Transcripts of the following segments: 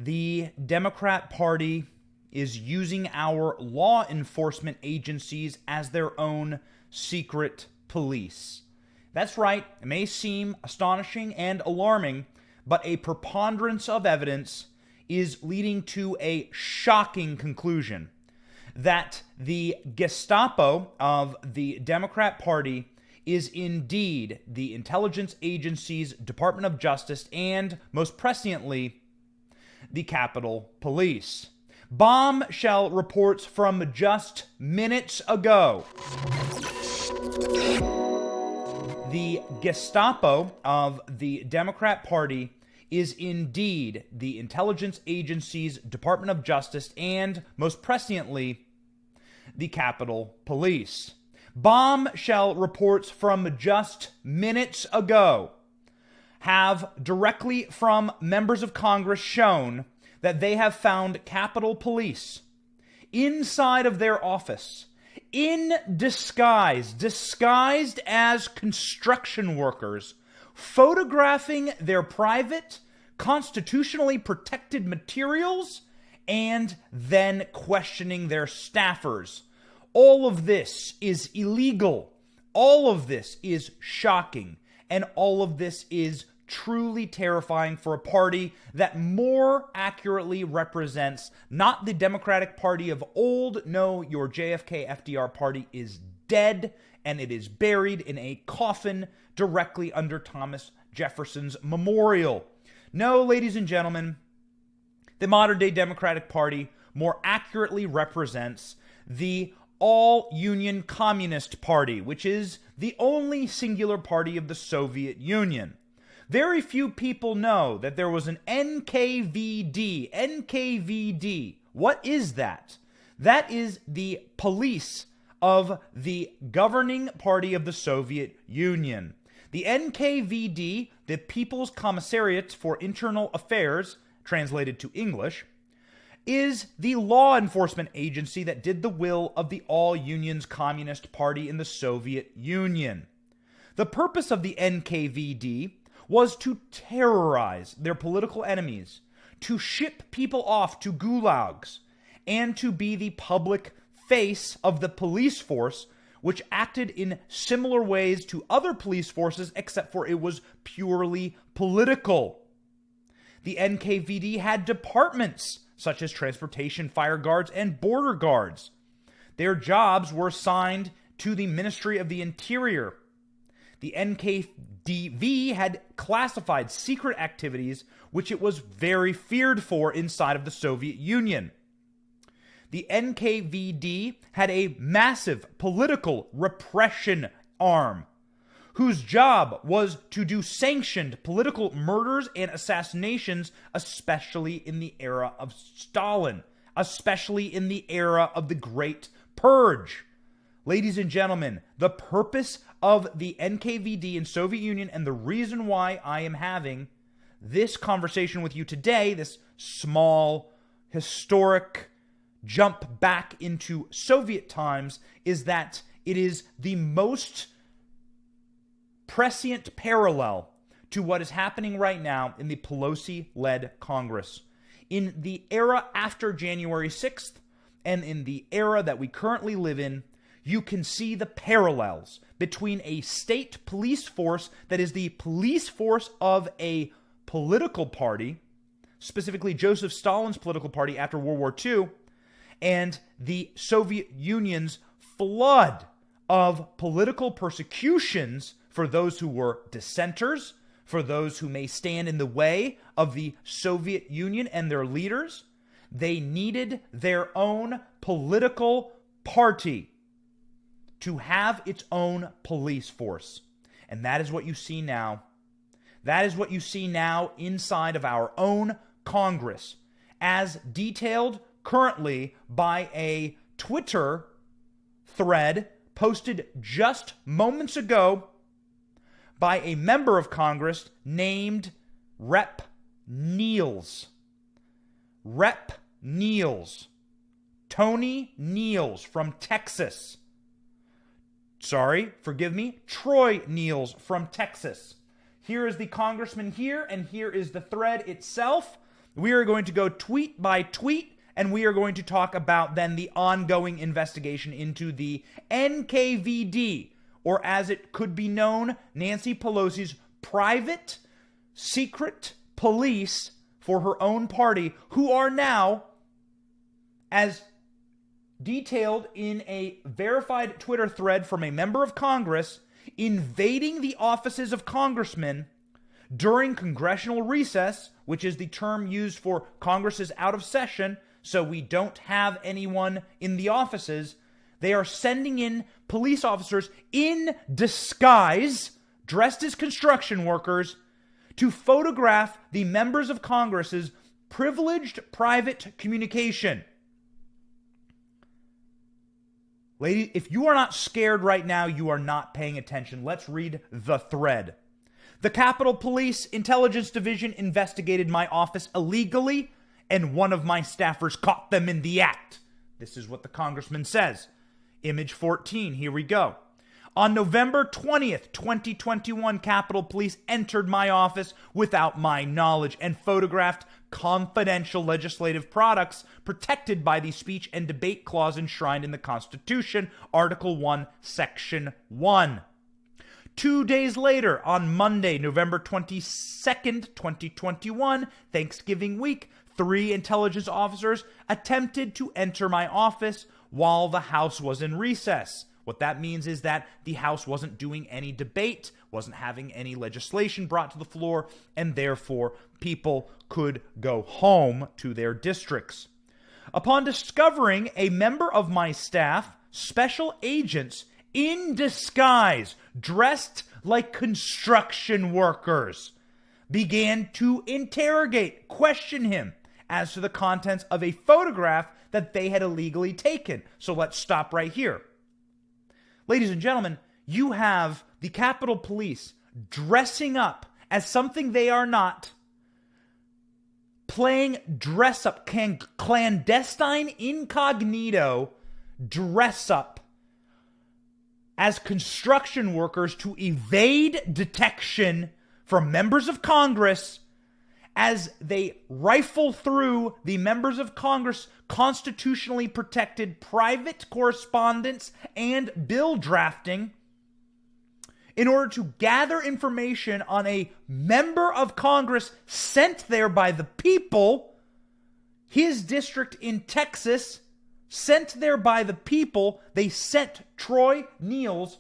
the Democrat Party is using our law enforcement agencies as their own secret police. That's right, it may seem astonishing and alarming, but a preponderance of evidence is leading to a shocking conclusion that the Gestapo of the Democrat Party is indeed the intelligence agency's Department of Justice and, most presciently, the Capitol Police. Bombshell reports from just minutes ago. The Gestapo of the Democrat Party is indeed the intelligence agency's Department of Justice and, most presciently, the Capitol Police. Bombshell reports from just minutes ago have directly from members of Congress shown that they have found Capitol Police inside of their office in disguise, disguised as construction workers, photographing their private, constitutionally protected materials, and then questioning their staffers. All of this is illegal. All of this is shocking. And all of this is truly terrifying for a party that more accurately represents not the Democratic Party of old. No, your JFK FDR party is dead, and it is buried in a coffin directly under Thomas Jefferson's memorial. No, ladies and gentlemen, the modern-day Democratic Party more accurately represents the all-Union Communist Party, which is the only singular party of the Soviet Union. Very few people know that there was an NKVD. NKVD. What is that? That is the police of the governing party of the Soviet Union. The NKVD, the People's Commissariat for Internal Affairs, translated to English, is the law enforcement agency that did the will of the all-Unions Communist Party in the Soviet Union. The purpose of the NKVD was to terrorize their political enemies, to ship people off to gulags, and to be the public face of the police force, which acted in similar ways to other police forces, except for it was purely political. The NKVD had departments such as transportation, fire guards, and border guards. Their jobs were assigned to the Ministry of the Interior. The NKVD had classified secret activities which it was very feared for inside of the Soviet Union. The NKVD had a massive political repression arm whose job was to do sanctioned political murders and assassinations, especially in the era of Stalin, especially in the era of the Great Purge. Ladies and gentlemen, the purpose of the NKVD in Soviet Union and the reason why I am having this conversation with you today, this small, historic jump back into Soviet times, is that it is the most prescient parallel to what is happening right now in the Pelosi-led Congress. In the era after January 6th and in the era that we currently live in, you can see the parallels between a state police force that is the police force of a political party, specifically Joseph Stalin's political party after World War II, and the Soviet Union's flood of political persecutions for those who were dissenters, for those who may stand in the way of the Soviet Union and their leaders. They needed their own political party to have its own police force. And that is what you see now. That is what you see now inside of our own Congress, as detailed currently by a Twitter thread posted just moments ago by a member of Congress named Rep. Nehls. Rep. Nehls. Tony Nehls from Texas. Sorry, forgive me, Troy Nehls from Texas. Here is the congressman here, and here is the thread itself. We are going to go tweet by tweet, and we are going to talk about then the ongoing investigation into the NKVD, or as it could be known, Nancy Pelosi's private, secret police for her own party, who are now, as detailed in a verified Twitter thread from a member of Congress, invading the offices of congressmen during congressional recess, which is the term used for Congress is out of session, so we don't have anyone in the offices. They are sending in police officers in disguise, dressed as construction workers, to photograph the members of Congress's privileged private communication. Ladies, if you are not scared right now, you are not paying attention. Let's read the thread. The Capitol Police Intelligence Division investigated my office illegally, and one of my staffers caught them in the act. This is what the congressman says. Image 14, here we go. On November 20th, 2021, Capitol Police entered my office without my knowledge and photographed confidential legislative products protected by the speech and debate clause enshrined in the Constitution, Article 1, Section 1. 2 days later, on Monday, November 22nd, 2021, Thanksgiving week, 3 intelligence officers attempted to enter my office while the House was in recess. What that means is that the House wasn't doing any debate, wasn't having any legislation brought to the floor, and therefore people could go home to their districts. Upon discovering a member of my staff, special agents in disguise, dressed like construction workers, began to interrogate, question him as to the contents of a photograph that they had illegally taken. So let's stop right here. Ladies and gentlemen, you have the Capitol Police dressing up as something they are not, playing dress up, clandestine incognito dress up as construction workers to evade detection from members of Congress as they rifle through the members of Congress' constitutionally protected private correspondence and bill drafting in order to gather information on a member of Congress sent there by the people, his district in Texas, sent there by the people. They sent Troy Nehls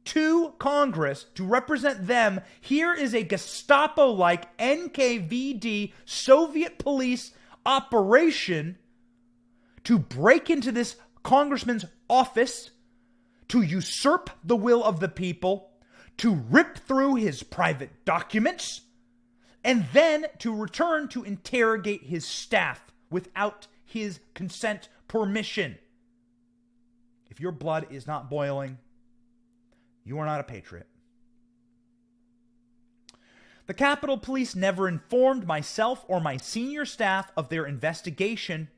to Congress to represent them. Here is a Gestapo-like NKVD Soviet police operation to break into this congressman's office, to usurp the will of the people, to rip through his private documents, and then to return to interrogate his staff without his consent, permission. If your blood is not boiling, you are not a patriot. The Capitol Police never informed myself or my senior staff of their investigation,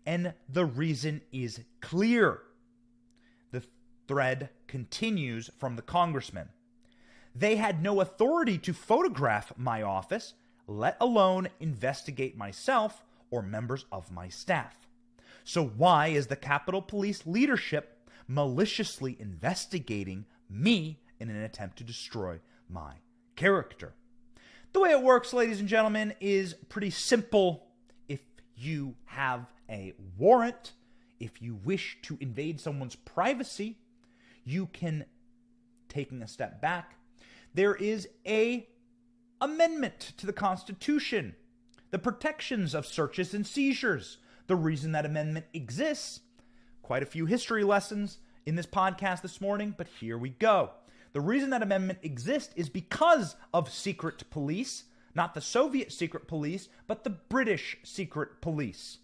and the reason is clear. The thread continues from the congressman. They had no authority to photograph my office, let alone investigate myself or members of my staff. So why is the Capitol Police leadership maliciously investigating me in an attempt to destroy my character? The way it works, ladies and gentlemen, is pretty simple. If you have a warrant, if you wish to invade someone's privacy, you can, taking a step back, there is a amendment to the Constitution, the protections of searches and seizures. The reason that amendment exists, quite a few history lessons in this podcast this morning, but here we go. The reason that amendment exists is because of secret police, not the Soviet secret police, but the British secret police.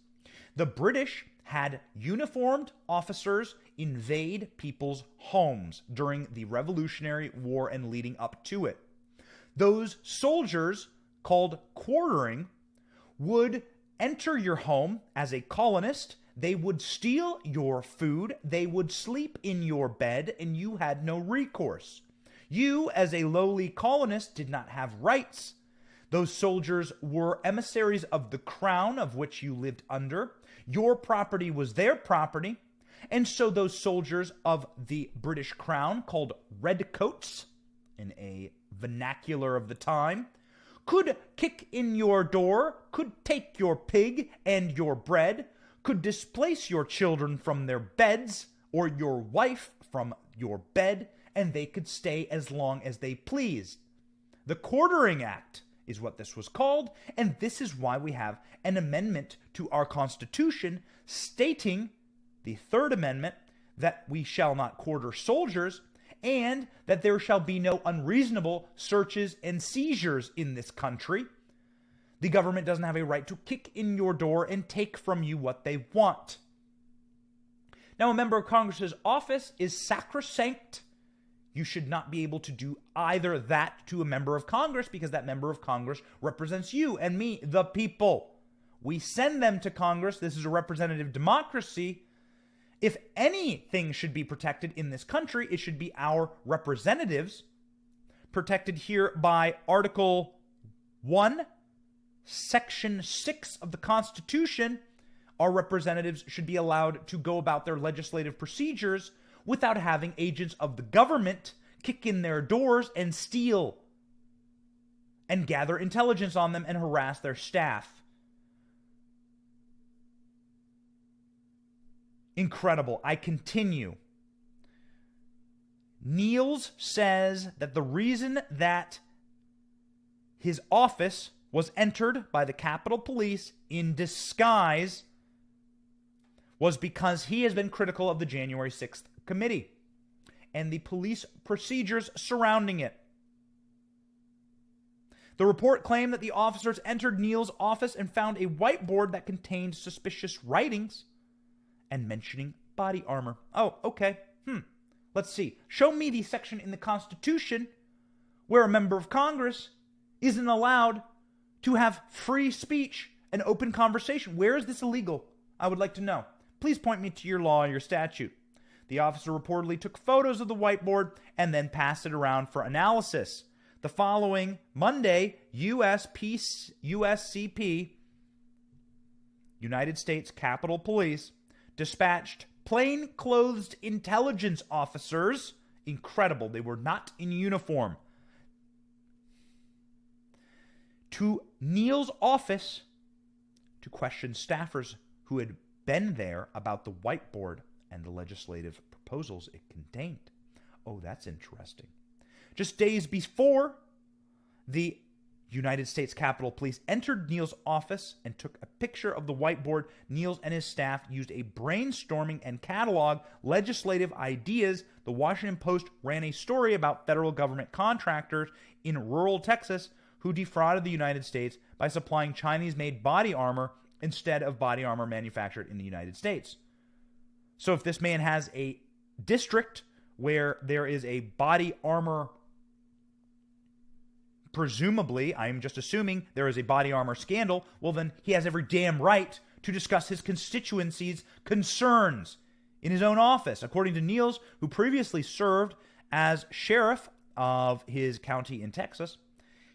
The British had uniformed officers invade people's homes during the Revolutionary War and leading up to it. Those soldiers, called quartering, would enter your home as a colonist. They would steal your food, they would sleep in your bed, and you had no recourse. You, as a lowly colonist, did not have rights. Those soldiers were emissaries of the crown of which you lived under. Your property was their property. And so those soldiers of the British crown, called redcoats in a vernacular of the time, could kick in your door, could take your pig and your bread, could displace your children from their beds or your wife from your bed, and they could stay as long as they pleased. The Quartering Act is what this was called, and this is why we have an amendment to our Constitution stating, the Third Amendment, that we shall not quarter soldiers, and that there shall be no unreasonable searches and seizures in this country. The government doesn't have a right to kick in your door and take from you what they want. Now, a member of Congress's office is sacrosanct. You should not be able to do either that to a member of Congress, because that member of Congress represents you and me, the people. We send them to Congress. This is a representative democracy. If anything should be protected in this country, it should be our representatives, protected here by Article 1, Section 6 of the Constitution. Our representatives should be allowed to go about their legislative procedures without having agents of the government kick in their doors and steal and gather intelligence on them and harass their staff. Incredible. I continue. Nehls says that the reason that his office was entered by the Capitol Police in disguise was because he has been critical of the January 6th committee and the police procedures surrounding it. The report claimed that the officers entered Nehls' office and found a whiteboard that contained suspicious writings and mentioning body armor. Oh, okay. Let's see. Show me the section in the Constitution where a member of Congress isn't allowed to have free speech and open conversation. Where is this illegal? I would like to know. Please point me to your law or your statute. The officer reportedly took photos of the whiteboard and then passed it around for analysis. The following Monday, USCP, United States Capitol Police, dispatched plainclothes intelligence officers. Incredible. They were not in uniform. To Nehls' office to question staffers who had been there about the whiteboard and the legislative proposals it contained. Oh, that's interesting. Just days before, the United States Capitol Police entered Nehls' office and took a picture of the whiteboard. Nehls and his staff used a brainstorming and catalog legislative ideas. The Washington Post ran a story about federal government contractors in rural Texas who defrauded the United States by supplying Chinese-made body armor instead of body armor manufactured in the United States. So if this man has a district where there is a body armor, presumably, I'm just assuming there is a body armor scandal, well then he has every damn right to discuss his constituency's concerns in his own office. According to Nehls, who previously served as sheriff of his county in Texas,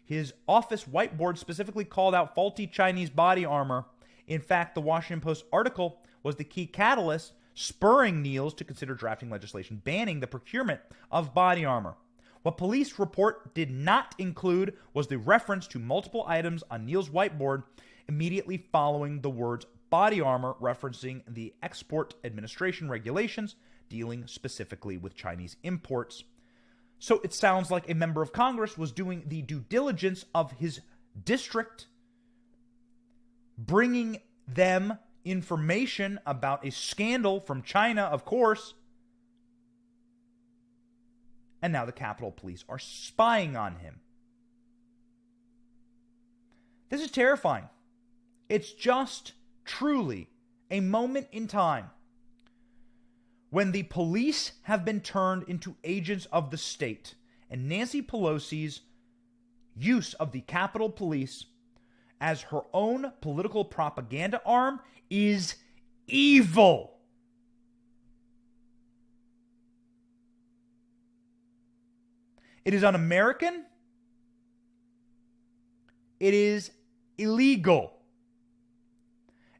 his office whiteboard specifically called out faulty Chinese body armor. In fact, the Washington Post article was the key catalyst spurring Nehls to consider drafting legislation banning the procurement of body armor. What police report did not include was the reference to multiple items on Nehls' whiteboard immediately following the words body armor, referencing the Export Administration regulations dealing specifically with Chinese imports. So it sounds like a member of Congress was doing the due diligence of his district, bringing them information about a scandal from China, of course, and now the Capitol Police are spying on him. This is terrifying. It's just truly a moment in time when the police have been turned into agents of the state, and Nancy Pelosi's use of the Capitol Police as her own political propaganda arm is evil. It is un-American. It is illegal.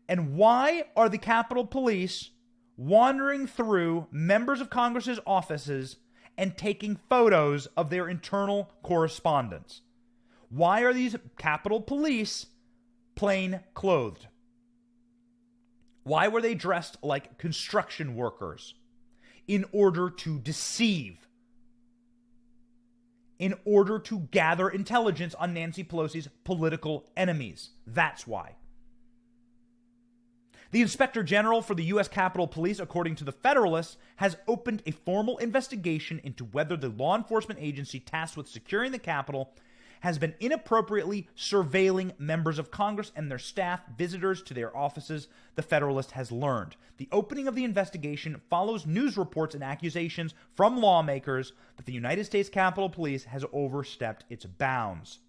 And why are the Capitol Police wandering through members of Congress's offices and taking photos of their internal correspondence? Why are these Capitol Police plain clothed? Why were they dressed like construction workers? In order to deceive. In order to gather intelligence on Nancy Pelosi's political enemies. That's why. The Inspector General for the U.S. Capitol Police, according to the Federalist, has opened a formal investigation into whether the law enforcement agency tasked with securing the Capitol has been inappropriately surveilling members of Congress and their staff, visitors to their offices, the Federalist has learned. The opening of the investigation follows news reports and accusations from lawmakers that the United States Capitol Police has overstepped its bounds.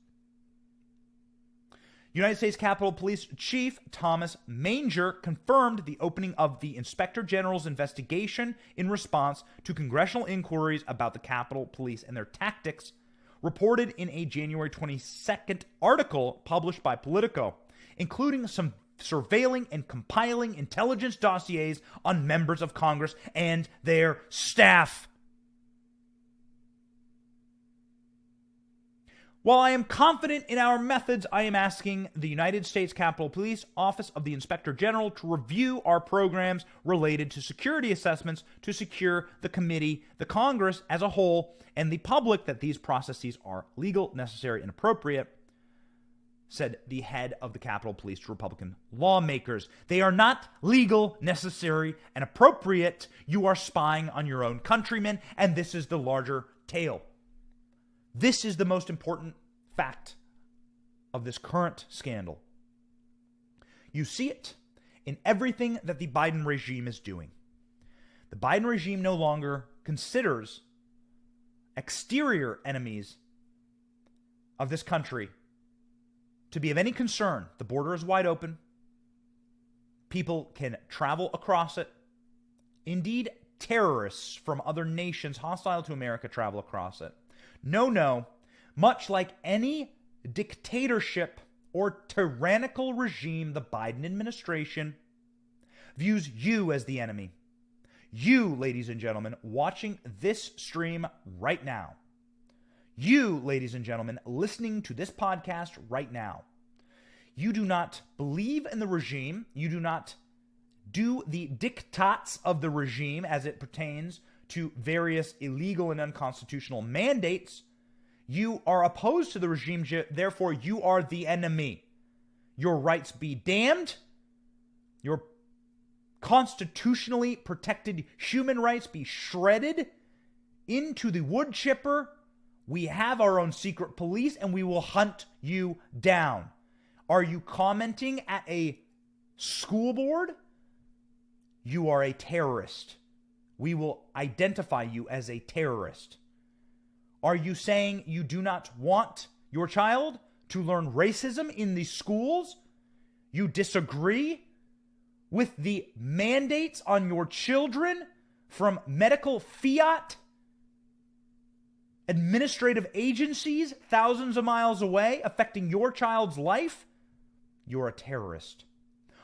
United States Capitol Police Chief Thomas Manger confirmed the opening of the Inspector General's investigation in response to congressional inquiries about the Capitol Police and their tactics, reported in a January 22nd article published by Politico, including some surveilling and compiling intelligence dossiers on members of Congress and their staff. While I am confident in our methods, I am asking the United States Capitol Police Office of the Inspector General to review our programs related to security assessments to secure the committee, the Congress as a whole, and the public that these processes are legal, necessary, and appropriate, said the head of the Capitol Police to Republican lawmakers. They are not legal, necessary, and appropriate. You are spying on your own countrymen, and this is the larger tale. This is the most important fact of this current scandal. You see it in everything that the Biden regime is doing. The Biden regime no longer considers exterior enemies of this country to be of any concern. The border is wide open. People can travel across it. Indeed, terrorists from other nations hostile to America travel across it. No, much like any dictatorship or tyrannical regime, the Biden administration views you as the enemy. You, ladies and gentlemen, watching this stream right now. You, ladies and gentlemen, listening to this podcast right now. You do not believe in the regime. You do not do the diktats of the regime as it pertains to various illegal and unconstitutional mandates. You are opposed to the regime, therefore you are the enemy. Your rights be damned. Your constitutionally protected human rights be shredded into the wood chipper. We have our own secret police and we will hunt you down. Are you commenting at a school board? You are a terrorist. We will identify you as a terrorist. Are you saying you do not want your child to learn racism in the schools? You disagree with the mandates on your children from medical fiat administrative agencies thousands of miles away affecting your child's life? You're a terrorist.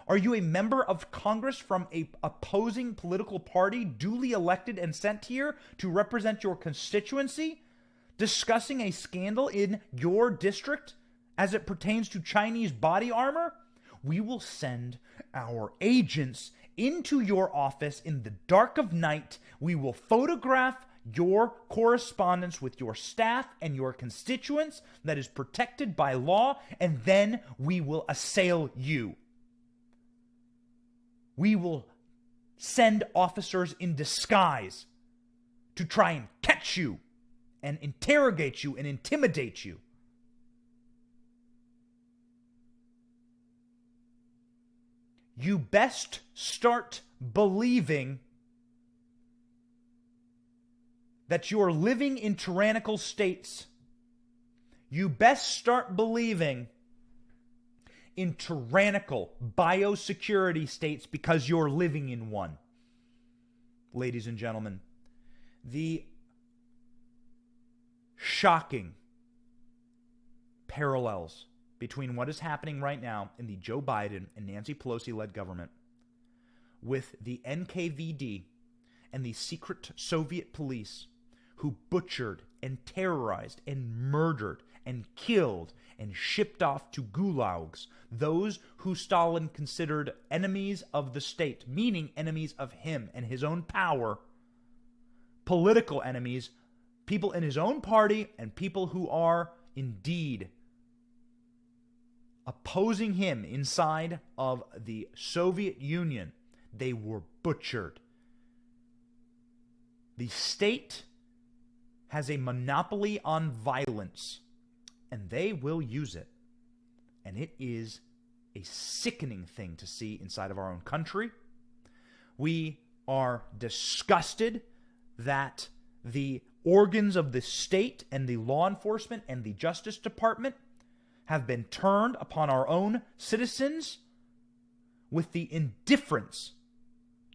Are you a member of Congress from a opposing political party duly elected and sent here to represent your constituency, discussing a scandal in your district as it pertains to Chinese body armor? We will send our agents into your office in the dark of night. We will photograph your correspondence with your staff and your constituents that is protected by law, and then we will assail you. We will send officers in disguise to try and catch you and interrogate you and intimidate you. You best start believing that you are living in tyrannical states. You best start believing in tyrannical biosecurity states because you're living in one. Ladies and gentlemen, the shocking parallels between what is happening right now in the Joe Biden and Nancy Pelosi-led government with the NKVD and the secret Soviet police who butchered and terrorized and murdered and killed and shipped off to gulags those who Stalin considered enemies of the state, meaning enemies of him and his own power, political enemies, people in his own party, and people who are indeed opposing him inside of the Soviet Union. They were butchered. The state has a monopoly on violence, and they will use it. And it is a sickening thing to see inside of our own country. We are disgusted that the organs of the state and the law enforcement and the Justice Department have been turned upon our own citizens with the indifference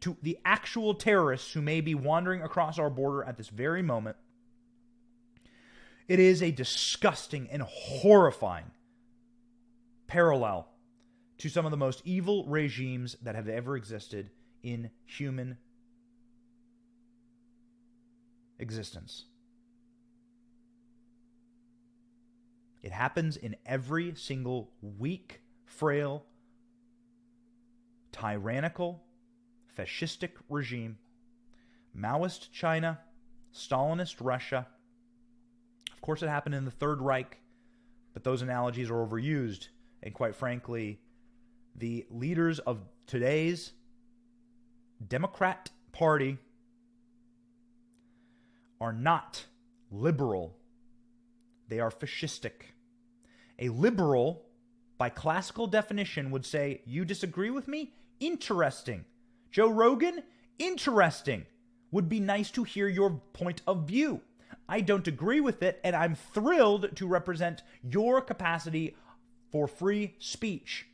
to the actual terrorists who may be wandering across our border at this very moment. It is a disgusting and horrifying parallel to some of the most evil regimes that have ever existed in human existence. It happens in every single weak, frail, tyrannical, fascistic regime. Maoist China, Stalinist Russia. Of course, it happened in the Third Reich, but those analogies are overused. And quite frankly, the leaders of today's Democrat Party are not liberal. They are fascistic. A liberal, by classical definition, would say, you disagree with me? Interesting. Joe Rogan? Interesting. Would be nice to hear your point of view. I don't agree with it, and I'm thrilled to represent your capacity for free speech.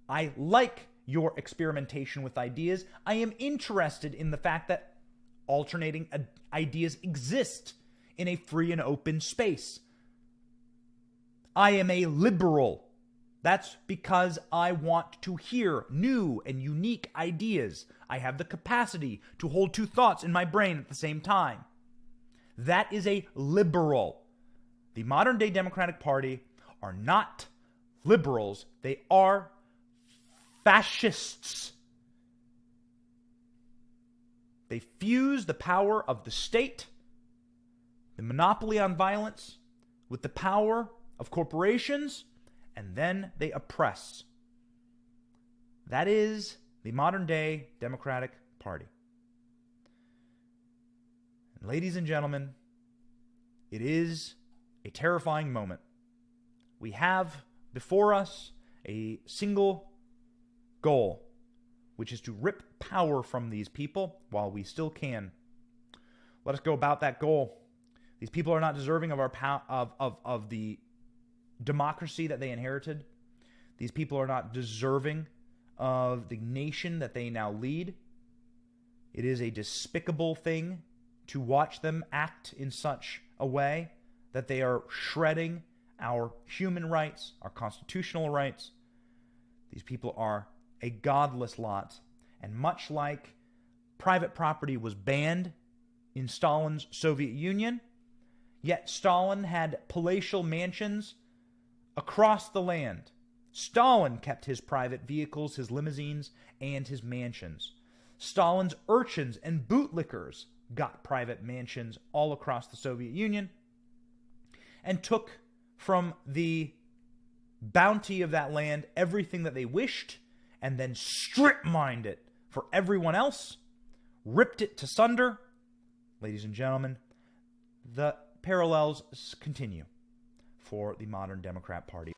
I like your experimentation with ideas. I am interested in the fact that alternating ideas exist in a free and open space. I am a liberal. That's because I want to hear new and unique ideas. I have the capacity to hold two thoughts in my brain at the same time. That is a liberal. The modern day Democratic Party are not liberals. They are fascists. They fuse the power of the state, the monopoly on violence, with the power of corporations, and then they oppress. That is the modern day Democratic Party. And ladies and gentlemen, it is a terrifying moment. We have before us a single goal, which is to rip power from these people while we still can. Let us go about that goal. These people are not deserving of our of the democracy that they inherited. These people are not deserving of the nation that they now lead. It is a despicable thing to watch them act in such a way that they are shredding our human rights, our constitutional rights. These people are a godless lot. And much like private property was banned in Stalin's Soviet Union, yet Stalin had palatial mansions across the land. Stalin kept his private vehicles, his limousines, and his mansions. Stalin's urchins and bootlickers got private mansions all across the Soviet Union and took from the bounty of that land everything that they wished and then strip-mined it for everyone else, ripped it to sunder. Ladies and gentlemen, the parallels continue for the modern Democrat Party.